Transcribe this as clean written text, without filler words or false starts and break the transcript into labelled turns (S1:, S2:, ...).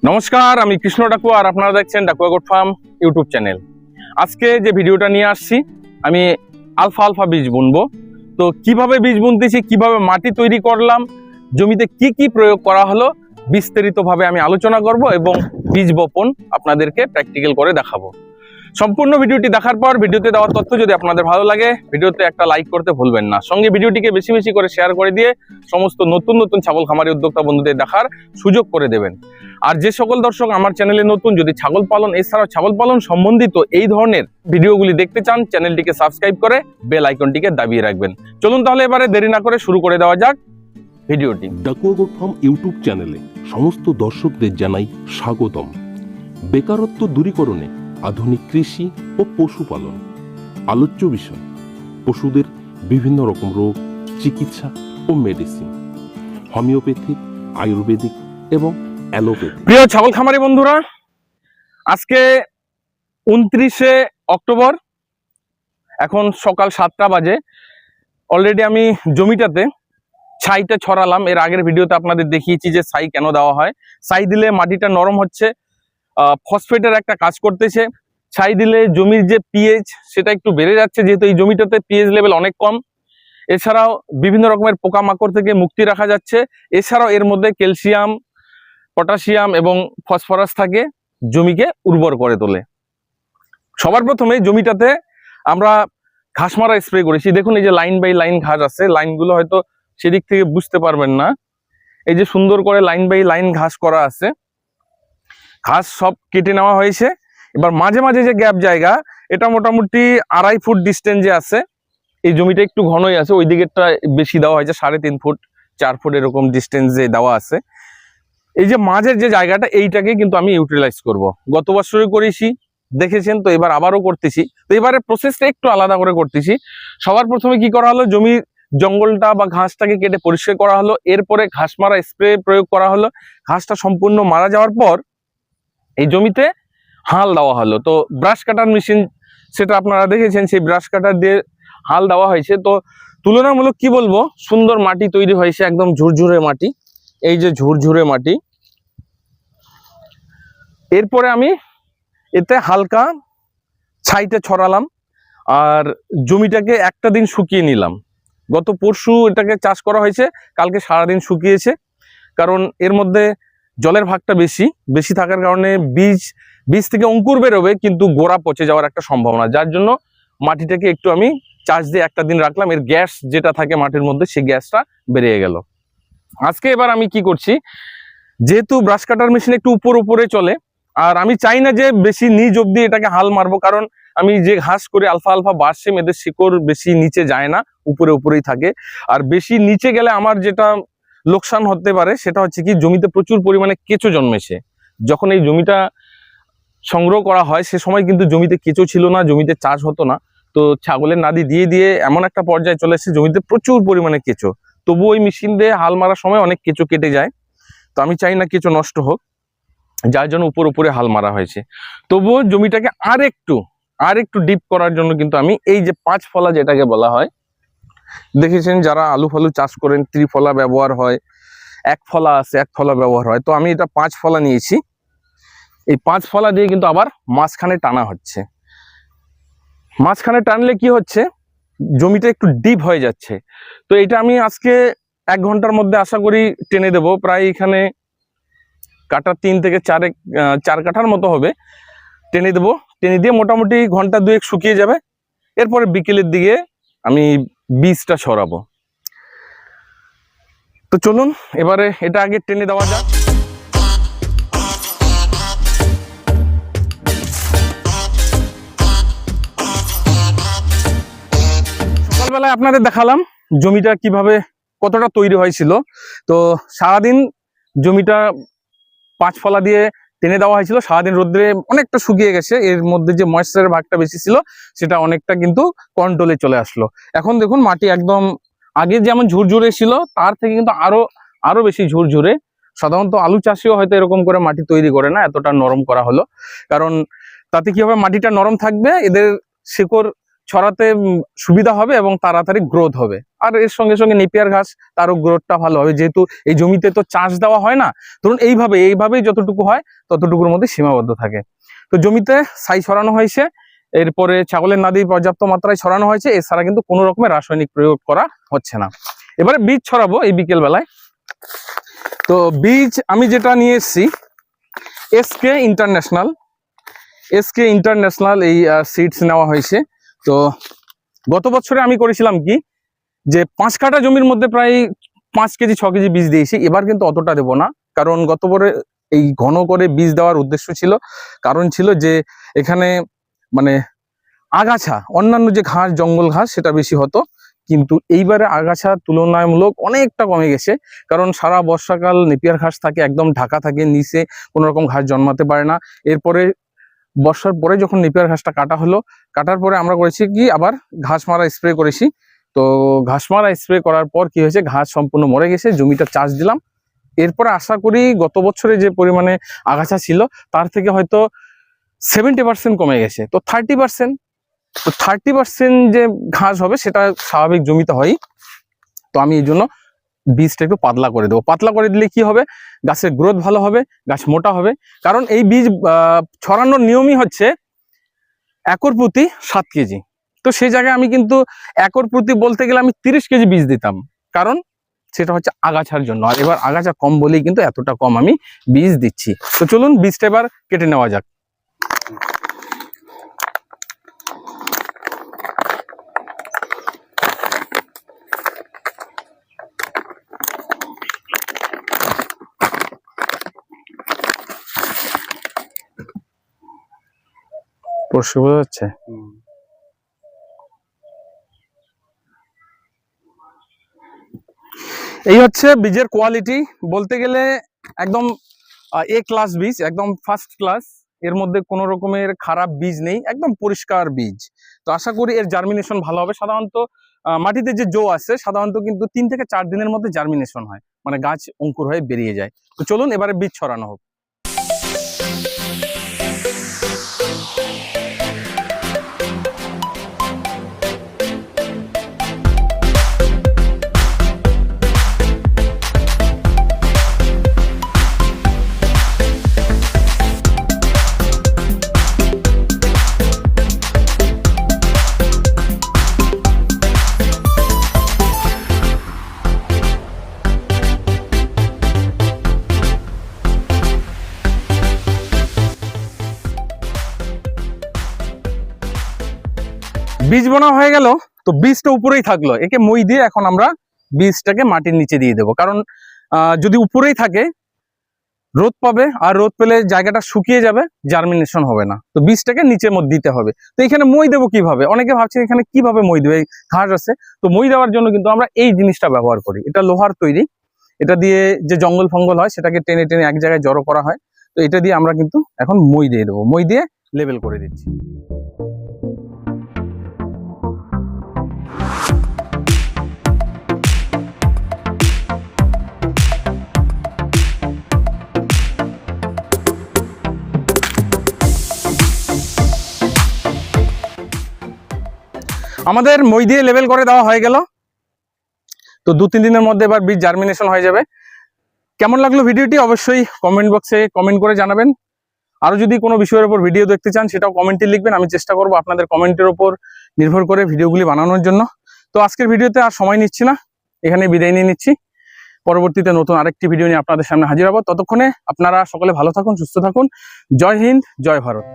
S1: নমস্কার, আমি কৃষ্ণ ডাকুয়া আর আপনারা দেখছেন Dakua goat farm YouTube channel. আজকে যে ভিডিওটা নিয়ে আসছি, আমি আলফালফা বীজ বুনবো। তো কিভাবে বীজ বুনতেছি, কিভাবে মাটি তৈরি করলাম, জমিতে কি কি প্রয়োগ করা হলো, বিস্তারিতভাবে আমি আলোচনা করব এবং বীজ বপন আপনাদেরকে প্র্যাকটিক্যাল করে দেখাবো। সম্পূর্ণ ভিডিওটি দেখার পর ভিডিওতে দেওয়া তথ্য যদি আপনাদের ভালো লাগে, ভিডিওতে একটা লাইক করতে ভুলবেন না। সঙ্গে ভিডিওটিকে বেশি বেশি করে শেয়ার করে দিয়ে সমস্ত নতুন নতুন ছাগল খামারি উদ্যোক্তা বন্ধুদের দেখার সুযোগ করে দেবেন। আর যে সকল দর্শক আমার চ্যানেলে নতুন, যদি ছাগল পালন এছাড়াও ছাগল পালন সম্বন্ধিত এই ধরনের ভিডিওগুলি দেখতে চান, চ্যানেলটিকে সাবস্ক্রাইব করে বেল আইকনটিকে দাবিয়ে রাখবেন। চলুন তাহলে এবারে দেরি না করে শুরু করে দেওয়া যাক ভিডিওটি।
S2: ডাকুয়া গোট ফার্ম ইউটিউব চ্যানেলে সমস্ত দর্শকদের জানাই স্বাগতম। বেকারত্ব দূরীকরণে আধুনিক কৃষি ও পশুপালন আলোচ্য বিষয়। পশুদের বিভিন্ন রকম রোগ, চিকিৎসা ও মেডিসিন, হোমিওপ্যাথিক, আয়ুর্বেদিক এবং অ্যালোপ্যাথি।
S1: প্রিয় ছাগল খামারি বন্ধুরা, আজকে 29শে অক্টোবর, এখন সকাল 7টা বাজে। অলরেডি আমি জমিটাতে ছাইটা ছড়ালাম। এর আগের ভিডিওতে আপনাদের দেখিয়েছি যে ছাই কেন দেওয়া হয়। ছাই দিলে মাটিটা নরম হচ্ছে, ফসফেটের একটা কাজ করতেছে। ছাই দিলে জমির যে পিএইচ সেটা একটু বেড়ে যাচ্ছে, যেহেতু এই জমিটাতে পিএইচ লেভেল অনেক কম। এছাড়াও বিভিন্ন রকমের পোকামাকড় থেকে মুক্তি রাখা যাচ্ছে। এছাড়াও এর মধ্যে ক্যালসিয়াম, পটাশিয়াম এবং ফসফরাস থাকে, জমিকে উর্বর করে তোলে। সবার প্রথমে জমিটাতে আমরা ঘাস মারা স্প্রে করেছি। দেখুন, এই যে লাইন বাই লাইন ঘাস আছে, লাইনগুলো হয়তো সেদিক থেকে বুঝতে পারবেন না। এই যে সুন্দর করে লাইন বাই লাইন ঘাস করা আছে, ঘাস সব কেটে নেওয়া হয়েছে। এবার মাঝে মাঝে যে গ্যাপ জায়গা, এটা মোটামুটি 2.5 ফুট ডিস্টেন্সে আছে। এই জমিটা একটু ঘনই আছে, ওই দিকেরটা বেশি দেওয়া হয়েছে, 3.5 ফুট 4 ফুট এরকম ডিস্টেন্সে দেওয়া আছে। এই যে মাঝের যে জায়গাটা, এইটাকে কিন্তু আমি ইউটিলাইজ করব। গত বছরই করেছি, দেখেছেন, তো এবার আবারও করতেছি। তো এবারে প্রসেসটা একটু আলাদা করে করতেছি। সবার প্রথমে কি করা হলো, জমির জঙ্গলটা বা ঘাসটাকে কেটে পরিষ্কার করা হলো। এরপরে ঘাস মারা স্প্রে প্রয়োগ করা হলো। ঘাসটা সম্পূর্ণ মারা যাওয়ার পর এই জমিতে হাল দেওয়া হলো। তো ব্রাশ কাটার মেশিন, সেটা আপনারা দেখেছেন, সেই ব্রাশ কাটার দিয়ে হাল দেওয়া হয়েছে। তো তুলনামূলক কি বলবো, সুন্দর মাটি তৈরি হয়েছে, একদম ঝুরঝুরে মাটি। এই যে ঝুরঝুরে মাটি। এরপরে আমি এতে হালকা ছাইটা ছড়ালাম আর জমিটাকে একটা দিন শুকিয়ে নিলাম। গত পরশু এটাকে চাষ করা হয়েছে, কালকে সারাদিন শুকিয়েছে। কারণ এর মধ্যে জলের ভাগটা বেশি থাকার কারণে বীজ থেকে অঙ্কুর বেরোবে, কিন্তু গোড়া পচে যাওয়ার একটা সম্ভাবনা, যার জন্য মাটিটাকে একটু আমি চাষ দিয়ে একটা দিন রাখলাম। এর গ্যাস যেটা থাকে মাটির মধ্যে, সেই গ্যাসটা বেরিয়ে গেল। আজকে এবার আমি কি করছি, যেহেতু ব্রাশ কাটার মেশিন একটু উপরে চলে, আর আমি চাই না যে বেশি নিচ অব্দি এটাকে হাল মারবো, কারণ আমি যে ঘাস করে আলফা বাসছে, এদের শিকড় বেশি নিচে যায় না, উপরেই থাকে। আর বেশি নিচে গেলে আমার যেটা লোকসান হতে পারে, সেটা হচ্ছে কি, জমিতে প্রচুর পরিমাণে কেঁচো জন্মেছে। যখন এই জমিটা সংগ্রহ করা হয়, সে সময় কিন্তু জমিতে কেঁচো ছিল না, জমিতে চাষ হতো না। তো ছাগলের নাদি দিয়ে দিয়ে এমন একটা পর্যায়ে চলে এসেছে, জমিতে প্রচুর পরিমাণে কেঁচো। তবু ওই মেশিন দিয়ে হাল মারার সময় অনেক কেঁচো কেটে যায়। তো আমি চাই না কেঁচো নষ্ট হোক, যার জন্য উপরে হাল মারা হয়েছে। তবুও জমিটাকে আর একটু ডিপ করার জন্য কিন্তু আমি এই যে 5 ফলা যেটাকে বলা হয়, দেখেছেন যারা আলু ফালু চাষ করেন, ত্রিফলা ব্যবহার হয়, 1 ফলা আছে, 1 ফলা ব্যবহার হয়। তো আমি এটা 5 ফলা নিয়েছি। এই 5 ফলা দিয়ে কিন্তু আবার মাঝখানে টানা হচ্ছে। মাঝখানে টানলে কি হচ্ছে, জমিটা একটু ডিপ হয়ে যাচ্ছে। তো এটা আমি আজকে 1 ঘন্টার মধ্যে আশা করি টেনে দেব। প্রায় এখানে কাটা 3 থেকে 4 কাঠার মতো হবে। টেনে দেবো, টেনে দিয়ে মোটামুটি ঘন্টা 2 শুকিয়ে যাবে। এরপরে বিকেলের দিকে আমি বীজটা ছড়াবো। তো চলুন এবারে এটা আগে টেনে দেওয়া যাক। সকালবেলায় আপনাদের দেখালাম জমিটা কিভাবে কতটা তৈরি হয়েছিল। তো সারাদিন জমিটা 5 ফলা দিয়ে টেনে দেওয়া হয়েছিল। সারাদিন রোদ্রে অনেকটা শুকিয়ে গেছে, এর মধ্যে যে ময়েশ্চারের ভাগটা বেশি ছিল সেটা অনেকটা কিন্তু কন্ট্রোলে চলে আসলো। এখন দেখুন মাটি একদম আগে যেমন ঝুরঝুরে ছিল, তার থেকে কিন্তু আরো বেশি ঝুরঝুরে। সাধারণত আলু চাষিও হয়তো এরকম করে মাটি তৈরি করে না, এতটা নরম করা হলো। কারণ তাতে কি হবে, মাটিটা নরম থাকবে, এদের শিকড় ছড়াতে সুবিধা হবে এবং তাড়াতাড়ি গ্রোথ হবে। আর এর সঙ্গে সঙ্গে নেপিয়ার ঘাস, তারও গ্রোথটা ভালো হবে, যেহেতু এই জমিতে তো চাষ দেওয়া হয় না। ধরুন এইভাবেই যতটুকু হয় ততটুকুর মধ্যে সীমাবদ্ধ থাকে। তো জমিতে ছাই ছড়ানো হয়েছে, এরপরে ছাগলের নাদি পর্যাপ্ত মাত্রায় ছড়ানো হয়েছে, এছাড়া কিন্তু কোনো রকমের রাসায়নিক প্রয়োগ করা হচ্ছে না। এবারে বীজ ছড়াবো এই বিকেল বেলায়। তো বীজ আমি যেটা নিয়ে এসেছি এসকে ইন্টারন্যাশনাল এই সিডস নেওয়া হয়েছে। তো গত বছরে আমি করেছিলাম কি, যে 5 কাঠা জমির মধ্যে প্রায় 5 কেজি 6 কেজি বীজ দিয়েছি। এবার কিন্তু অতটা দেবো না, কারণ গতবারে এই ঘন করে বীজ দেওয়ার উদ্দেশ্য ছিল, কারণ ছিল যে এখানে মানে আগাছা, অন্যান্য যে ঘাস, জঙ্গল ঘাস সেটা বেশি হতো, কিন্তু এইবারে আগাছা তুলনামূলক অনেকটা কমে গেছে। কারণ সারা বর্ষাকাল নেপিয়ার ঘাস থাকে, একদম ঢাকা থাকে, নিচে কোনো রকম ঘাস জন্মাতে পারে না। এরপরে বর্ষার পরে যখন নেপিয়ার ঘাসটা কাটা হলো, কাটার পরে আমরা করেছি কি, আবার ঘাস মারা স্প্রে করেছি। তো ঘাস মারা স্প্রে করার পর কি হয়েছে, ঘাস সম্পূর্ণ মরে গেছে, জমিটা চাষ দিলাম। এরপরে আশা করি গত বছরে যে পরিমাণে আগাছা ছিল তার থেকে হয়তো 70% কমে গেছে। তো 30% যে ঘাস হবে সেটা স্বাভাবিক জমিতে হয়। তো আমি এই জন্য বীজটা একটু পাতলা করে দেবো। পাতলা করে দিলে কি হবে, গাছের গ্রোথ ভালো হবে, গাছ মোটা হবে। কারণ এই বীজ ছড়ানোর নিয়মই হচ্ছে একর প্রতি 7 কেজি। তো সেই জায়গায় আমি কিন্তু একর প্রতি বলতে গেলে আমি 30 কেজি বীজ দিতাম, কারণ সেটা হচ্ছে আগাছার জন্য। আর এবার আগাছা কম বলেই কিন্তু এতটা কম আমি বীজ দিচ্ছি। তো চলুন বীজটা এবার কেটে নেওয়া যাক। পরিষ্কার বোঝা যাচ্ছে? এই হচ্ছে বীজের কোয়ালিটি, বলতে গেলে একদম এ ক্লাস বীজ, একদম ফার্স্ট ক্লাস। এর মধ্যে কোনো রকমের খারাপ বীজ নেই, একদম পরিষ্কার বীজ। তো আশা করি এর জার্মিনেশন ভালো হবে। সাধারণত মাটিতে যে জো আছে সাধারণত কিন্তু 3 থেকে 4 দিনের মধ্যে জার্মিনেশন হয়, মানে গাছ অঙ্কুর হয়ে বেরিয়ে যায়। তো চলুন এবারে বীজ ছড়ানো হোক। বীজ বোনা হয়ে গেল, তো বীজটা উপরেই থাকলো, একে মই দিয়ে এখন আমরা বীজটাকে মাটির নিচে দিয়ে দেবো। কারণ যদি উপরেই থাকে রোদ পাবে, আর রোদ পেলে জায়গাটা শুকিয়ে যাবে, জার্মিনেশন হবে না। তো বীজটাকে নিচের মধ্যে দিতে হবে। তো এখানে মই দেবো কিভাবে, অনেকে ভাবছে এখানে কিভাবে মই দেবে, ঘাস আছে। তো মই দেওয়ার জন্য কিন্তু আমরা এই জিনিসটা ব্যবহার করি, এটা লোহার তৈরি। এটা দিয়ে যে জঙ্গল ফঙ্গল হয় সেটাকে টেনে টেনে এক জায়গায় জড়ো করা হয়। তো এটা দিয়ে আমরা কিন্তু এখন মই দিয়ে দেবো, মই দিয়ে লেবেল করে দিচ্ছি। আমাদের মই দিয়ে লেবেল করে দেওয়া হয়ে গেল। তো 2-3 দিনের মধ্যে এবার বীজ জার্মিনেশন হয়ে যাবে। কেমন লাগলো ভিডিওটি অবশ্যই কমেন্ট বক্সে কমেন্ট করে জানাবেন। আরো যদি কোনো বিষয়ের উপর ভিডিও দেখতে চান সেটাও কমেন্টে লিখবেন, আমি চেষ্টা করব আপনাদের কমেন্টের উপর নির্ভর করে ভিডিওগুলি বানানোর জন্য। তো আজকের ভিডিওতে আর সময় নিচ্ছি না, এখানে বিদায় নিয়ে নিচ্ছি। পরবর্তীতে নতুন আরেকটি ভিডিও নিয়ে আপনাদের সামনে হাজির হব। ততক্ষণে আপনারা সকলে ভালো থাকুন, সুস্থ থাকুন। জয় হিন্দ, জয় ভারত।